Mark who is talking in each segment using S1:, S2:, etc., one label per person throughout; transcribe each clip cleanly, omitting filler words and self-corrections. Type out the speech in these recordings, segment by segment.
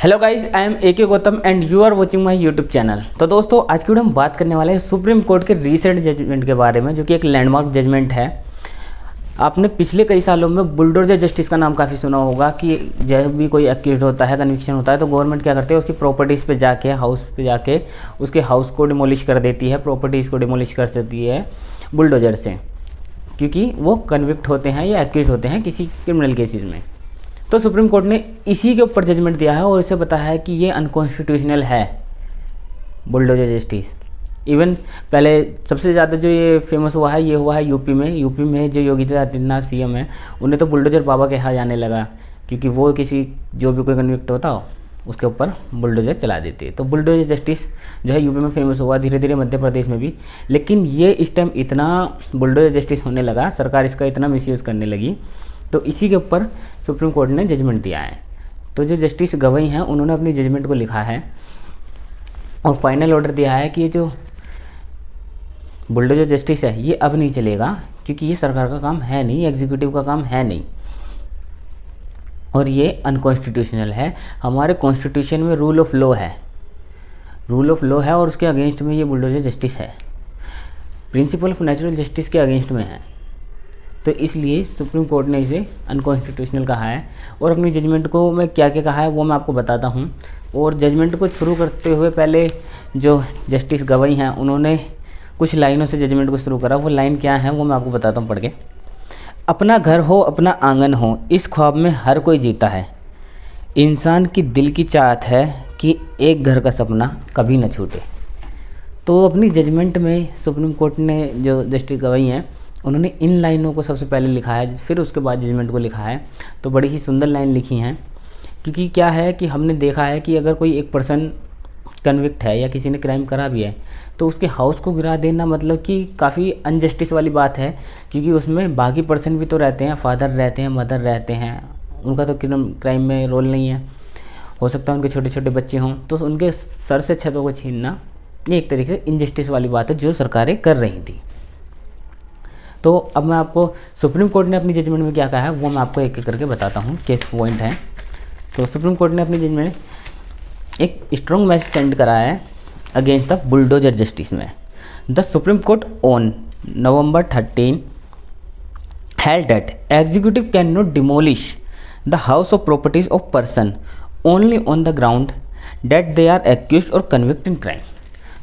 S1: Hello guys, I am A K Gautam and you are watching my YouTube channel. तो दोस्तों, आज की video में बात करने वाले हैं सुप्रीम कोर्ट के रीसेंट जजमेंट के बारे में, जो कि एक लैंडमार्क जजमेंट है। आपने पिछले कई सालों में बुलडोजर जस्टिस का नाम काफ़ी सुना होगा कि जब भी कोई एक्यूज होता है, कन्विक्शन होता है, तो गवर्नमेंट क्या करते हैं, उसकी प्रॉपर्टीज़ पे जाके, हाउस पे जाके उसके हाउस को डिमोलिश कर देती है, प्रॉपर्टीज़ को डिमोलिश कर देती है बुलडोजर से, क्योंकि वो कन्विक्ट होते हैं या एक्यूज होते हैं किसी क्रिमिनल केसेस में। तो सुप्रीम कोर्ट ने इसी के ऊपर जजमेंट दिया है और इसे बताया है कि ये अनकॉन्स्टिट्यूशनल है, बुलडोजर जस्टिस। इवन पहले सबसे ज़्यादा जो ये फेमस हुआ है, ये हुआ है यूपी में जो योगी आदित्यनाथ सीएम है, उन्हें तो बुलडोजर बाबा कहा जाने लगा, क्योंकि वो किसी जो भी कोई कन्विक्ट होता हो उसके ऊपर बुलडोजर चला देते। तो बुलडोजर जस्टिस जो है यूपी में फेमस हुआ, धीरे धीरे मध्य प्रदेश में भी। लेकिन ये इस टाइम इतना बुलडोजर जस्टिस होने लगा, सरकार इसका इतना मिसयूज़ करने लगी, तो इसी के ऊपर सुप्रीम कोर्ट ने जजमेंट दिया है। तो जो जस्टिस गवई हैं, उन्होंने अपनी जजमेंट को लिखा है और फाइनल ऑर्डर दिया है कि ये जो बुलडोजर जस्टिस है ये अब नहीं चलेगा, क्योंकि ये सरकार का काम है नहीं, एग्जीक्यूटिव का काम है नहीं, और ये अनकॉन्स्टिट्यूशनल है। हमारे कॉन्स्टिट्यूशन में रूल ऑफ लॉ है, और उसके अगेंस्ट में ये बुलडोजर जस्टिस है, प्रिंसिपल ऑफ नेचुरल जस्टिस के अगेंस्ट में है। तो इसलिए सुप्रीम कोर्ट ने इसे अनकॉन्स्टिट्यूशनल कहा है। और अपनी जजमेंट को मैं क्या क्या कहा है वो मैं आपको बताता हूँ। और जजमेंट को शुरू करते हुए पहले जो जस्टिस गवई हैं, उन्होंने कुछ लाइनों से जजमेंट को शुरू करा। वो लाइन क्या है वो मैं आपको बताता हूँ पढ़ के। अपना घर हो, अपना आंगन हो, इस ख्वाब में हर कोई जीता है। इंसान की दिल की चाहत है कि एक घर का सपना कभी न छूटे। तो अपनी जजमेंट में सुप्रीम कोर्ट ने जो जस्टिस गवई हैं, उन्होंने इन लाइनों को सबसे पहले लिखा है, फिर उसके बाद जजमेंट को लिखा है। तो बड़ी ही सुंदर लाइन लिखी हैं, क्योंकि क्या है कि हमने देखा है कि अगर कोई एक पर्सन कन्विक्ट है या किसी ने क्राइम करा भी है, तो उसके हाउस को गिरा देना मतलब कि काफ़ी अनजस्टिस वाली बात है, क्योंकि उसमें बाकी पर्सन भी तो रहते हैं, फादर रहते हैं, मदर रहते हैं, उनका तो क्राइम में रोल नहीं है। हो सकता है उनके छोटे छोटे बच्चे हों, तो उनके सर से छतों को छीनना ये एक तरीके से इनजस्टिस वाली बात है जो सरकारें कर रही थी। तो अब मैं आपको सुप्रीम कोर्ट ने अपनी जजमेंट में क्या कहा है वो मैं आपको एक एक करके बताता हूँ, केस पॉइंट है। तो सुप्रीम कोर्ट ने अपनी जजमेंट में एक स्ट्रॉन्ग मैसेज सेंड करा है अगेंस्ट द बुलडोजर जस्टिस में। The supreme court on November 13 held that executive cannot demolish the house of properties of person only on the ground that they are accused or convicted in crime।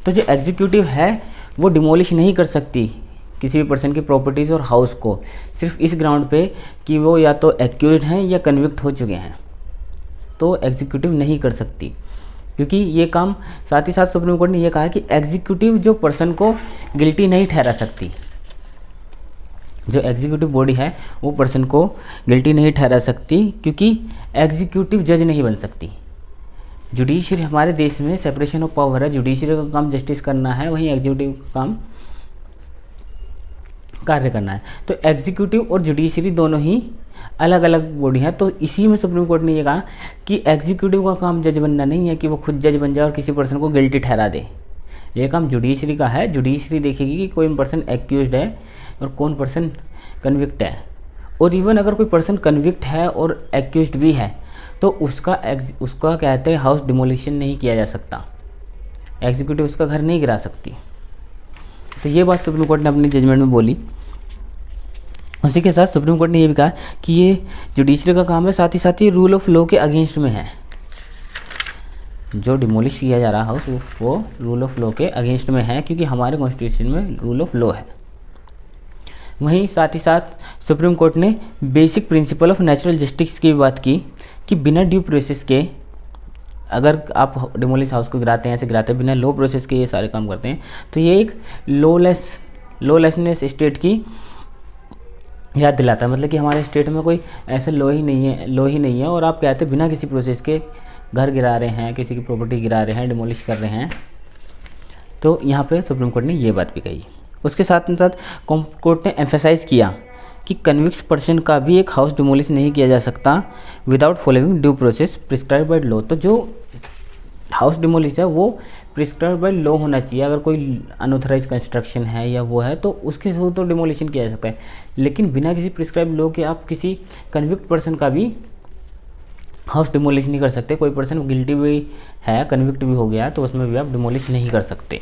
S1: तो जो executive है वो demolish नहीं कर सकती किसी भी पर्सन की प्रॉपर्टीज़ और हाउस को, सिर्फ इस ग्राउंड पे कि वो या तो एक्यूज्ड हैं या कन्विक्ट हो चुके हैं, तो एग्जीक्यूटिव नहीं कर सकती। क्योंकि ये काम साथ ही साथ सुप्रीम कोर्ट ने ये कहा है कि एग्जीक्यूटिव जो पर्सन को गिल्टी नहीं ठहरा सकती, जो एग्जीक्यूटिव बॉडी है वो पर्सन को गिल्टी नहीं ठहरा सकती, क्योंकि एग्जीक्यूटिव जज नहीं बन सकती। जुडिशरी हमारे देश में सेपरेशन ऑफ पावर है, जुडिशरी का काम जस्टिस करना है, वहीं एग्जीक्यूटिव का काम कार्य करना है। तो एग्जीक्यूटिव और जुडिशरी दोनों ही अलग अलग बॉडी हैं। तो इसी में सुप्रीम कोर्ट ने ये कहा कि एग्जीक्यूटिव का काम जज बनना नहीं है कि वो खुद जज बन जाए और किसी पर्सन को गिल्टी ठहरा दे। ये काम जुडिशरी का है। जुडिशरी देखेगी कि कोई पर्सन एक्यूज्ड है और कौन पर्सन कन्विक्ट है। और इवन अगर कोई पर्सन कन्विक्ट है और एक्यूज्ड भी है तो उसका कहते हैं हाउस डिमोलिशन नहीं किया जा सकता, एग्जीक्यूटिव उसका घर नहीं गिरा सकती। तो ये बात सुप्रीम कोर्ट ने अपनी जजमेंट में बोली। उसी के साथ सुप्रीम कोर्ट ने ये भी कहा कि ये जुडिशरी का काम है, साथ ही रूल ऑफ लॉ के अगेंस्ट में है। जो डिमोलिश किया जा रहा हाउस वो रूल ऑफ लॉ के अगेंस्ट में है, क्योंकि हमारे कॉन्स्टिट्यूशन में रूल ऑफ लॉ है। वहीं साथ ही साथ सुप्रीम कोर्ट ने basic principle of natural justice की बात की कि बिना ड्यू प्रोसेस के अगर आप डिमोलिश हाउस को गिराते हैं, ऐसे गिराते हैं बिना लॉ प्रोसेस के, ये सारे काम करते हैं, तो ये एक लॉलेसनेस स्टेट की याद दिलाता है। मतलब कि हमारे स्टेट में कोई ऐसा लॉ ही नहीं है और आप कहते हैं बिना किसी प्रोसेस के घर गिरा रहे हैं, किसी की प्रॉपर्टी गिरा रहे हैं, डिमोलिश कर रहे हैं। तो यहाँ पे सुप्रीम कोर्ट ने ये बात भी कही। उसके साथ कोर्ट ने एम्फेसाइज किया कि कन्विक्ट पर्सन का भी एक हाउस डिमोलिश नहीं किया जा सकता without following due process prescribe by law. तो जो हाउस डिमोलिश है वो प्रिस्क्राइब बाय लॉ होना चाहिए। अगर कोई अनऑथराइज कंस्ट्रक्शन है या वो है तो उसके थ्रू तो डिमोलिशन किया जा सकता है, लेकिन बिना किसी प्रिस्क्राइब लॉ के आप किसी कन्विक्ट पर्सन का भी हाउस डिमोलिश नहीं कर सकते। कोई पर्सन गिल्टी भी है, कन्विक्ट भी हो गया, तो उसमें भी आप डिमोलिश नहीं कर सकते।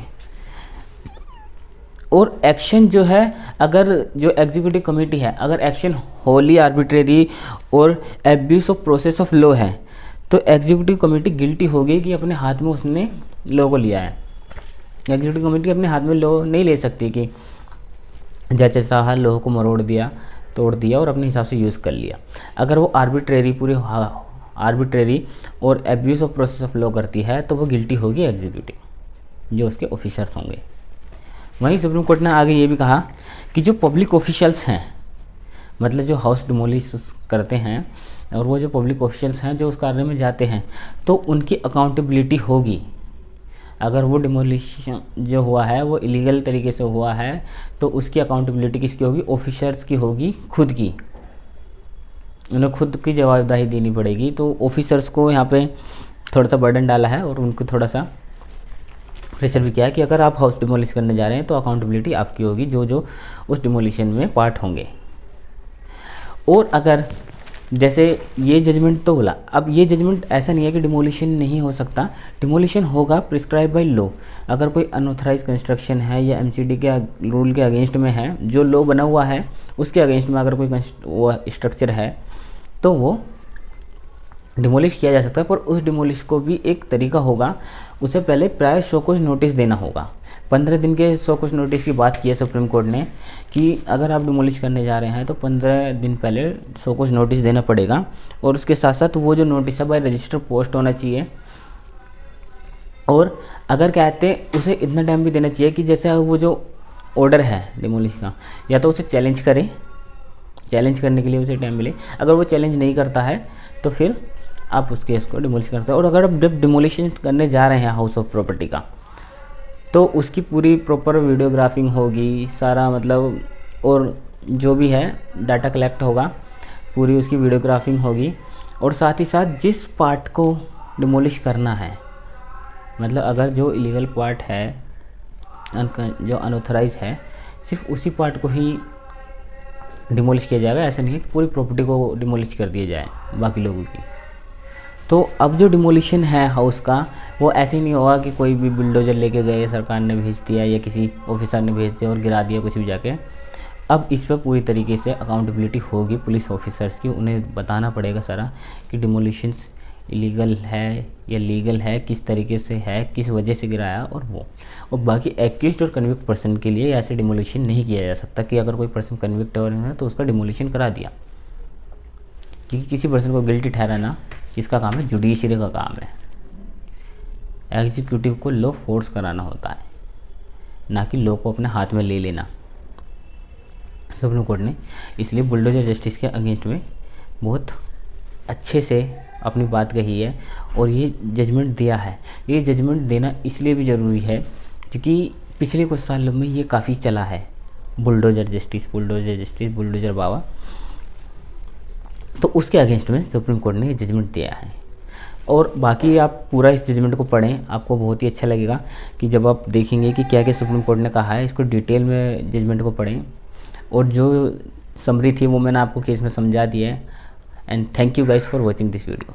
S1: और एक्शन जो है, अगर जो एग्जीक्यूटिव कमेटी है, अगर एक्शन होली आर्बिट्रेरी और abuse of process of law है, तो एग्जीक्यूटिव कमेटी गिल्टी होगी कि अपने हाथ में उसने लॉ को लिया है। एग्जीक्यूटिव कमेटी अपने हाथ में लॉ नहीं ले सकती कि जज साहब लॉ को मरोड़ दिया, तोड़ दिया और अपने हिसाब से यूज़ कर लिया। अगर वो आर्बिट्रेरी और abuse of process of law करती है, तो वो गिल्टी होगी एग्जीक्यूटिव, जो उसके ऑफिसर्स होंगे। वहीं सुप्रीम कोर्ट ने आगे ये भी कहा कि जो पब्लिक ऑफिशियल्स हैं, मतलब जो हाउस डिमोलिश करते हैं, और वो जो पब्लिक ऑफिशियल्स हैं जो उस कार्य में जाते हैं, तो उनकी अकाउंटेबिलिटी होगी। अगर वो डिमोलिशन जो हुआ है वो इलीगल तरीके से हुआ है, तो उसकी अकाउंटेबिलिटी किसकी होगी? ऑफिसर्स की होगी, खुद की। उन्हें खुद की जवाबदेही देनी पड़ेगी। तो ऑफिसर्स को यहाँ पे थोड़ा सा बर्डन डाला है और उनको थोड़ा सा प्रेशर भी किया है कि अगर आप हाउस डिमोलिश करने जा रहे हैं तो अकाउंटेबिलिटी आपकी होगी, जो उस डिमोलिशन में पार्ट होंगे। और अगर जैसे ये जजमेंट तो बोला, अब ये जजमेंट ऐसा नहीं है कि डिमोलिशन नहीं हो सकता, डिमोलिशन होगा प्रिस्क्राइब बाय लॉ। अगर कोई अनऑथराइज कंस्ट्रक्शन है या एमसीडी के रूल के अगेंस्ट में है, जो लॉ बना हुआ है उसके अगेंस्ट में अगर कोई वो स्ट्रक्चर है, तो वो डिमोलिश किया जा सकता है। पर उस डिमोलिश को भी एक तरीका होगा, उसे पहले प्रायर शोकॉज नोटिस देना होगा। 15 दिन के शोकॉज नोटिस की बात की है सुप्रीम कोर्ट ने कि अगर आप डिमोलिश करने जा रहे हैं तो 15 दिन पहले शोकॉज नोटिस देना पड़ेगा। और उसके साथ साथ वो जो नोटिस है बाय रजिस्टर पोस्ट होना चाहिए। और अगर कहते हैं उसे इतना टाइम भी देना चाहिए कि जैसे वो जो ऑर्डर है डिमोलिश का, या तो उसे चैलेंज करे, चैलेंज करने के लिए उसे टाइम मिले। अगर वो चैलेंज नहीं करता है तो फिर आप उस केस को डिमोलिश करते हैं। और अगर आप जब डिमोलिशन करने जा रहे हैं हाउस ऑफ प्रॉपर्टी का, तो उसकी पूरी प्रॉपर वीडियोग्राफिंग होगी, सारा मतलब, और जो भी है डाटा कलेक्ट होगा, पूरी उसकी वीडियोग्राफिंग होगी। और साथ ही साथ जिस पार्ट को डिमोलिश करना है, मतलब अगर जो इलीगल पार्ट है, जो अनऑथराइज है, सिर्फ उसी पार्ट को ही डिमोलिश किया जाएगा। ऐसा नहीं है कि पूरी प्रॉपर्टी को डिमोलिश कर दिया जाए बाकी लोगों की। तो अब जो डिमोलिशन है हाउस का, वो ऐसे ही नहीं होगा कि कोई भी बुलडोजर लेके गए, सरकार ने भेज दिया या किसी ऑफिसर ने भेज दिया और गिरा दिया कुछ भी जाके। अब इस पर पूरी तरीके से अकाउंटेबिलिटी होगी पुलिस ऑफिसर्स की। उन्हें बताना पड़ेगा सारा कि डिमोलिशंस इलीगल है या लीगल है, किस तरीके से है, किस वजह से गिराया और वो। और बाकी एक्यूज्ड और कन्विक्ट पर्सन के लिए ऐसे डिमोलिशन नहीं किया जा सकता कि अगर कोई पर्सन कन्विक्ट हो रहा है तो उसका डिमोलिशन करा दिया, क्योंकि किसी पर्सन को गिल्टी ठहराना इसका काम है, जुडिशरी का काम है। एग्जीक्यूटिव को लॉ फोर्स कराना होता है, ना कि लॉ को अपने हाथ में ले लेना। सुप्रीम कोर्ट ने इसलिए बुलडोजर जस्टिस के अगेंस्ट में बहुत अच्छे से अपनी बात कही है और ये जजमेंट दिया है। ये जजमेंट देना इसलिए भी ज़रूरी है क्योंकि पिछले कुछ सालों में ये काफ़ी चला है, bulldozer justice, bulldozer justice, bulldozer बाबा। तो उसके अगेंस्ट में सुप्रीम कोर्ट ने ये जजमेंट दिया है। और बाकी आप पूरा इस जजमेंट को पढ़ें, आपको बहुत ही अच्छा लगेगा कि जब आप देखेंगे कि क्या क्या सुप्रीम कोर्ट ने कहा है। इसको डिटेल में जजमेंट को पढ़ें, और जो समरी थी वो मैंने आपको केस में समझा दिया है। And thank you guys for watching this video.